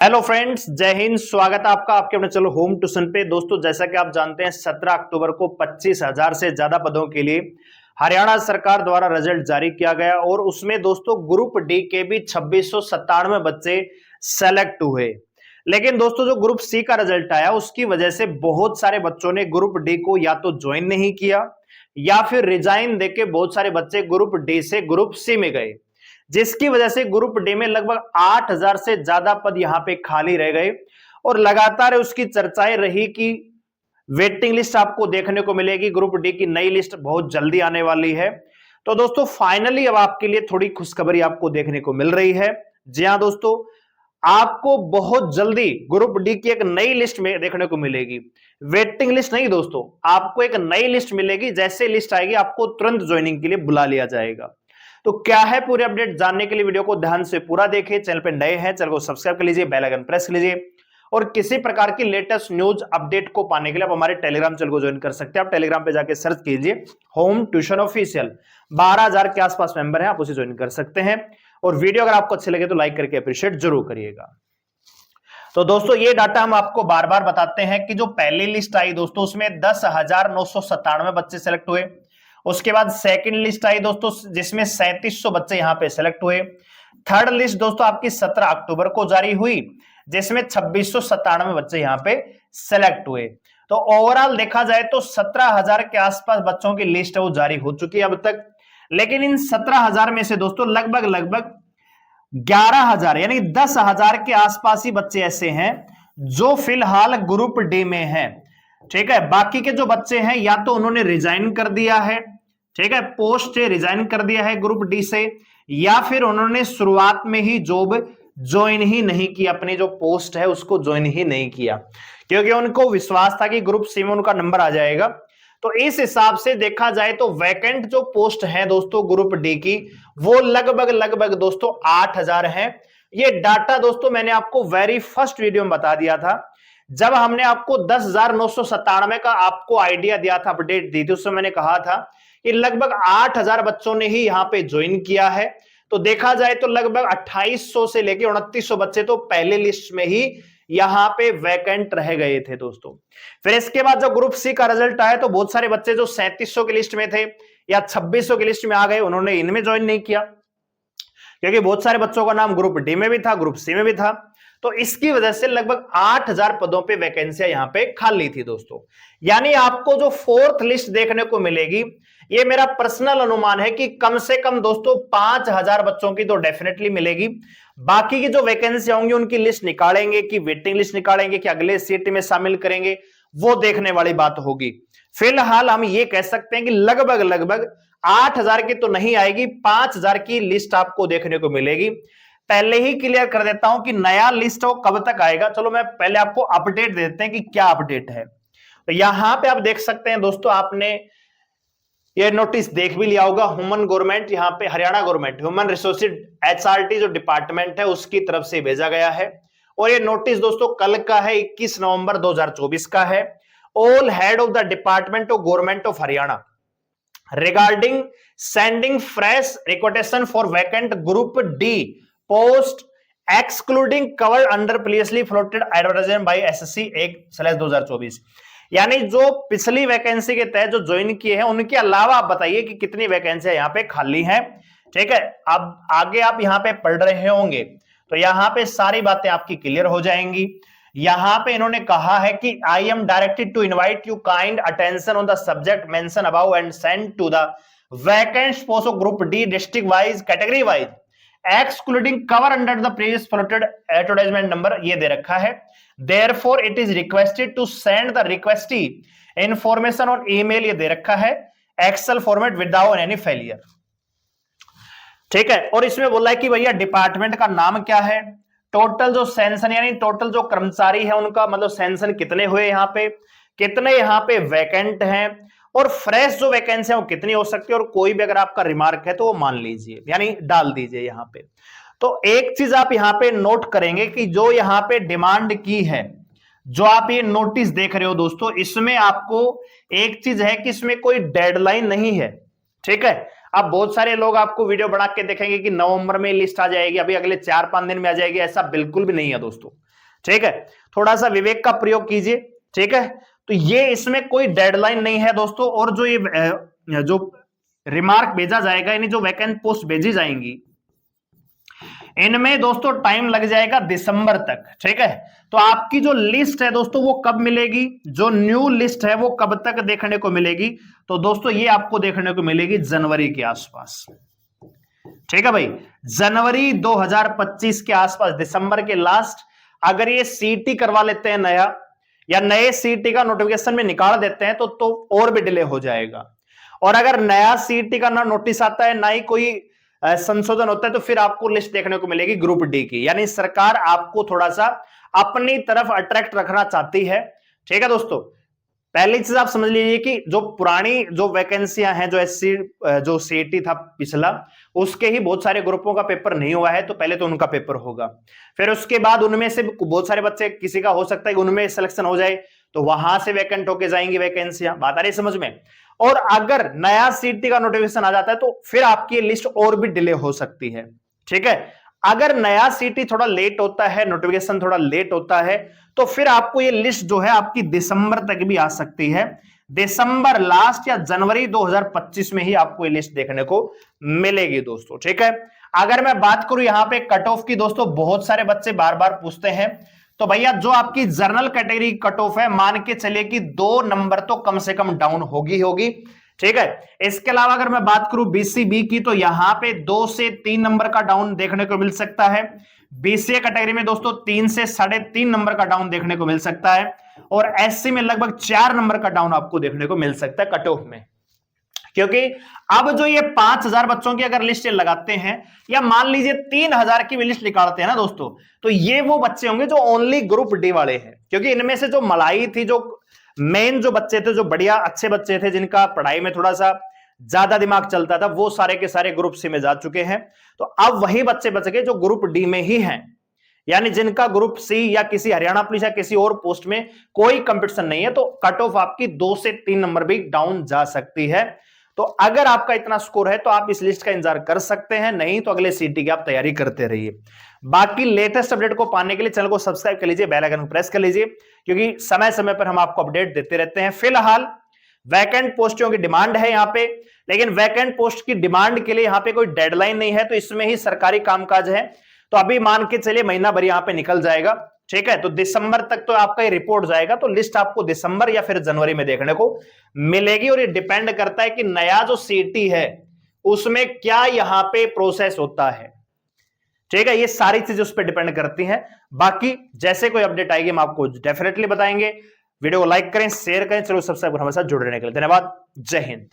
Hello friends, जय हिंद। स्वागत है आपका आपके अपने चलो होम ट्यूशन पे। दोस्तों, जैसा कि आप जानते हैं 17 अक्टूबर को 25,000 से ज्यादा पदों के लिए हरियाणा सरकार द्वारा रिजल्ट जारी किया गया और उसमें दोस्तों ग्रुप डी के भी 2697 बच्चे सेलेक्ट हुए। लेकिन दोस्तों, जो ग्रुप सी का रिजल्ट आया उसकी वजह से बहुत सारे बच्चों ने ग्रुप डी को या तो ज्वाइन नहीं किया या फिर रिजाइन देके बहुत सारे बच्चे ग्रुप डी से ग्रुप सी में गए, जिसकी वजह से ग्रुप डी में लगभग 8,000 से ज्यादा पद यहां पे खाली रह गए और लगातार उसकी चर्चाएं रही कि वेटिंग लिस्ट आपको देखने को मिलेगी। ग्रुप डी की नई लिस्ट बहुत जल्दी आने वाली है। तो दोस्तों, फाइनली अब आपके लिए थोड़ी खुशखबरी आपको देखने को मिल रही है। जी हां दोस्तों, आपको बहुत जल्दी ग्रुप डी की एक नई लिस्ट में देखने को मिलेगी। वेटिंग लिस्ट नहीं दोस्तों, आपको एक नई लिस्ट मिलेगी। जैसे लिस्ट आएगी आपको तुरंत ज्वाइनिंग के लिए बुला लिया जाएगा। तो क्या है पूरे अपडेट, जानने के लिए वीडियो को ध्यान से पूरा देखिए। चैनल पे नए हैं, चैनल को सब्सक्राइब कर लीजिए, बेल आइकन प्रेस कर लीजिए और किसी प्रकार की लेटेस्ट न्यूज अपडेट को पाने के लिए आप हमारे टेलीग्राम चैनल को ज्वाइन कर सकते हैं। आप टेलीग्राम पे जाके सर्च कीजिए होम ट्यूशन ऑफिशियल। 12,000 के आसपास मेंबर है, आप उसे ज्वाइन कर सकते हैं। और वीडियो अगर आपको अच्छे लगे तो लाइक करके अप्रिशिएट जरूर करिएगा। तो दोस्तों, ये डाटा हम आपको बार बार बताते हैं कि जो पहली लिस्ट आई दोस्तों उसमें 10,997 बच्चे सेलेक्ट हुए। उसके बाद सेकंड लिस्ट आई दोस्तों जिसमें 3700 बच्चे यहां पे सेलेक्ट हुए। थर्ड लिस्ट दोस्तों आपकी 17 अक्टूबर को जारी हुई जिसमें 2697 बच्चे यहां पे सेलेक्ट हुए। तो ओवरऑल देखा जाए तो 17,000 के आसपास बच्चों की लिस्ट है वो जारी हो चुकी है अब तक। लेकिन इन 17,000 में से दोस्तों लगभग 11,000 यानी 10,000 के आसपास ही बच्चे ऐसे हैं जो फिलहाल ग्रुप डी में हैं। ठीक है, बाकी के जो बच्चे हैं या तो उन्होंने रिजाइन कर दिया है, ठीक है, पोस्ट से रिजाइन कर दिया है ग्रुप डी से, या फिर उन्होंने शुरुआत में ही जॉब ज्वाइन ही नहीं की, अपनी जो पोस्ट है उसको ज्वाइन ही नहीं किया क्योंकि उनको विश्वास था कि ग्रुप सी में उनका नंबर आ जाएगा। तो इस हिसाब से देखा जाए तो वैकेंट जो पोस्ट है दोस्तों ग्रुप डी की वो लगभग दोस्तों 8,000 है। ये डाटा दोस्तों मैंने आपको वेरी फर्स्ट वीडियो में बता दिया था जब हमने आपको 10,997 का आपको आइडिया दिया था, अपडेट दी थी। उसमें मैंने कहा था कि लगभग 8,000 बच्चों ने ही यहां पे ज्वाइन किया है। तो देखा जाए तो लगभग 2,800 से लेकर 2,900 बच्चे तो पहले लिस्ट में ही यहां पे वैकेंट रह गए थे दोस्तों। फिर इसके बाद जब ग्रुप सी का रिजल्ट आया तो बहुत सारे बच्चे जो 3700 की लिस्ट में थे या 2600 की लिस्ट में आ गए, उन्होंने इनमें ज्वाइन नहीं किया क्योंकि बहुत सारे बच्चों का नाम ग्रुप डी में भी था, ग्रुप सी में भी था। तो इसकी वजह से लगभग 8,000 पदों पे वैकेंसियां यहां पे खाली थी दोस्तों। यानी आपको जो फोर्थ लिस्ट देखने को मिलेगी, ये मेरा पर्सनल अनुमान है कि कम से कम दोस्तों 5,000 बच्चों की तो डेफिनेटली मिलेगी। बाकी की जो वैकेंसी होंगी उनकी लिस्ट निकालेंगे कि वेटिंग लिस्ट निकालेंगे कि अगले सीट में शामिल करेंगे, वो देखने वाली बात होगी। फिलहाल हम ये कह सकते हैं कि लगभग 8,000 की तो नहीं आएगी, 5,000 की लिस्ट आपको देखने को मिलेगी। पहले ही क्लियर कर देता हूं कि नया लिस्ट हो कब तक आएगा। चलो मैं पहले आपको अपडेट देते हैं कि क्या अपडेट है। तो यहां पे आप देख सकते हैं दोस्तों, आपने ये नोटिस देख भी लिया होगा। ह्यूमन गवर्नमेंट, यहां पे Haryana government human resources HRT जो डिपार्टमेंट है उसकी तरफ से भेजा गया है। और ये नोटिस दोस्तों कल का है, 21 नवंबर 2024 का है। All head of the department of government of Haryana regarding sending fresh requisition for vacant group D post excluding cover under previously floated advertisement by SSC 1/2024। यानी जो पिछली वैकेंसी के तहत जो ज्वाइन किए हैं उनके अलावा आप बताइए कि कितनी वैकेंसी यहां पे खाली हैं। ठीक है, अब आगे आप यहां पे पढ़ रहे होंगे तो यहां पे सारी बातें आपकी क्लियर हो जाएंगी। यहां पे इन्होंने कहा है कि I am directed to invite you kind attention on the subject mention above and send to the vacant post of group D district wise category wise excluding cover under the previous floated advertisement number, ये दे रखा है। Therefore it is requested to send the requestee information on email, ये दे रखा है, Excel format without any failure। ठीक है, और इसमें बोला है कि भैया डिपार्टमेंट का नाम क्या है, टोटल जो सेंशन यानी टोटल जो कर्मचारी है उनका मतलब सेंशन कितने हुए यहाँ पे, कितने यहाँ पे वैकेंट हैं, और फ्रेश जो वैकेंसी है वो कितनी हो सकती है। और कोई भी अगर आपका रिमार्क है तो वो मान लीजिए यानी डाल दीजिए यहां पे। तो एक चीज आप यहां पे नोट करेंगे कि जो यहां पे डिमांड की है, जो आप ये नोटिस देख रहे हो दोस्तों, इसमें आपको एक चीज है कि इसमें कोई डेडलाइन नहीं है। ठीक है, अब बहुत सारे लोग आपको वीडियो बना के देखेंगे कि नवंबर में लिस्ट आ जाएगी, अभी अगले 4-5 दिन में आ जाएगी, ऐसा बिल्कुल भी नहीं है दोस्तों। ठीक है, थोड़ा सा विवेक का प्रयोग कीजिए। ठीक है, तो ये इसमें कोई डेडलाइन नहीं है दोस्तों, और जो ये जो रिमार्क भेजा जाएगा यानी जो वैकेंट पोस्ट भेजी जाएंगी इनमें दोस्तों टाइम लग जाएगा दिसंबर तक। ठीक है, तो आपकी जो लिस्ट है दोस्तों वो कब मिलेगी, जो न्यू लिस्ट है वो कब तक देखने को मिलेगी, तो दोस्तों ये आपको देखने को मिलेगी जनवरी के आसपास। ठीक है भाई, जनवरी 2025 के आसपास, दिसंबर के लास्ट अगर ये सीटी करवा लेते हैं नया, या नए सीटी का नोटिफिकेशन में निकाल देते हैं तो और भी डिले हो जाएगा। और अगर नया सीटी का ना नोटिस आता है ना ही कोई संशोधन होता है तो फिर आपको लिस्ट देखने को मिलेगी ग्रुप डी की, यानी सरकार आपको थोड़ा सा अपनी तरफ अट्रैक्ट रखना चाहती है। ठीक है दोस्तों, पहली चीज आप समझ लीजिए कि जो पुरानी जो वैकेंसियां हैं, जो एससी जो सीटी था पिछला, उसके ही बहुत सारे ग्रुपों का पेपर नहीं हुआ है, तो पहले तो उनका पेपर होगा, फिर उसके बाद उनमें से बहुत सारे बच्चे, किसी का हो सकता है कि उनमें सिलेक्शन हो जाए तो वहां से वैकेंट होके जाएंगी वैकेंसियां। बात आ रही समझ में? और अगर नया सीटी का नोटिफिकेशन आ जाता है तो फिर आपकी लिस्ट और भी डिले हो सकती है। ठीक है, अगर नया सीटी थोड़ा लेट होता है, नोटिफिकेशन थोड़ा लेट होता है, तो फिर आपको ये लिस्ट जो है आपकी दिसंबर तक भी आ सकती है। दिसंबर लास्ट या जनवरी 2025 में ही आपको ये लिस्ट देखने को मिलेगी दोस्तों। ठीक है, अगर मैं बात करूं यहां पे कट ऑफ की दोस्तों, बहुत सारे बच्चे बार बार पूछते हैं, तो भैया जो आपकी जनरल कैटेगरी कट ऑफ है, मान के चलिए कि 2 नंबर तो कम से कम डाउन होगी। ठीक है, इसके अलावा अगर मैं बात करूं बीसीबी की, तो यहां पे 2 से 3 नंबर का डाउन देखने को मिल सकता है। बीसीए कैटेगरी में दोस्तों 3 से 3.5 नंबर का डाउन देखने को मिल सकता है, और एससी में लगभग 4 नंबर का डाउन आपको देखने को मिल सकता है कट ऑफ में। क्योंकि अब जो ये 5000 बच्चों की अगर लिस्ट लगाते हैं, या मान लीजिए 3000 की भी लिस्ट निकालते हैं ना दोस्तों, तो ये वो बच्चे होंगे जो ओनली ग्रुप डी वाले हैं, क्योंकि इनमें से जो मलाई थी, जो मेन जो बच्चे थे, जो बढ़िया अच्छे बच्चे थे, जिनका पढ़ाई में थोड़ा सा ज्यादा दिमाग चलता था, वो सारे के सारे ग्रुप सी में जा चुके हैं। तो अब वही बच्चे बच गए जो ग्रुप डी में ही हैं, यानी जिनका ग्रुप सी या किसी हरियाणा पुलिस या किसी और पोस्ट में कोई कंपटीशन नहीं है, तो कट ऑफ आपकी 2 से 3 नंबर भी डाउन जा सकती है। तो अगर आपका इतना स्कोर है तो आप इस लिस्ट का इंतजार कर सकते हैं, नहीं तो अगले सीटी की आप तैयारी करते रहिए। बाकी लेटेस्ट अपडेट को पाने के लिए चैनल को सब्सक्राइब कर लीजिए, बेल आइकन को प्रेस कर लीजिए, क्योंकि समय समय पर हम आपको अपडेट देते रहते हैं। फिलहाल वैकेंट पोस्टों की डिमांड है यहां पे, लेकिन वैकेंट पोस्ट की डिमांड के लिए यहां पे कोई डेडलाइन नहीं है, तो इसमें ही सरकारी कामकाज है, तो अभी मान के चलिए महीना भर यहां पे निकल जाएगा। ठीक है, तो दिसंबर तक तो आपका ये रिपोर्ट जाएगा, तो लिस्ट आपको दिसंबर या फिर जनवरी में देखने को मिलेगी। और ये डिपेंड करता है कि नया जो सीटी है उसमें क्या यहां पे प्रोसेस होता है। ठीक है, ये सारी चीजें उस पर डिपेंड करती हैं। बाकी जैसे कोई अपडेट आएगी हम आपको डेफिनेटली बताएंगे। वीडियो को लाइक करें, शेयर करें, चलो सब्सक्राइब हमारे साथ जुड़े रहने के लिए धन्यवाद। जय हिंद।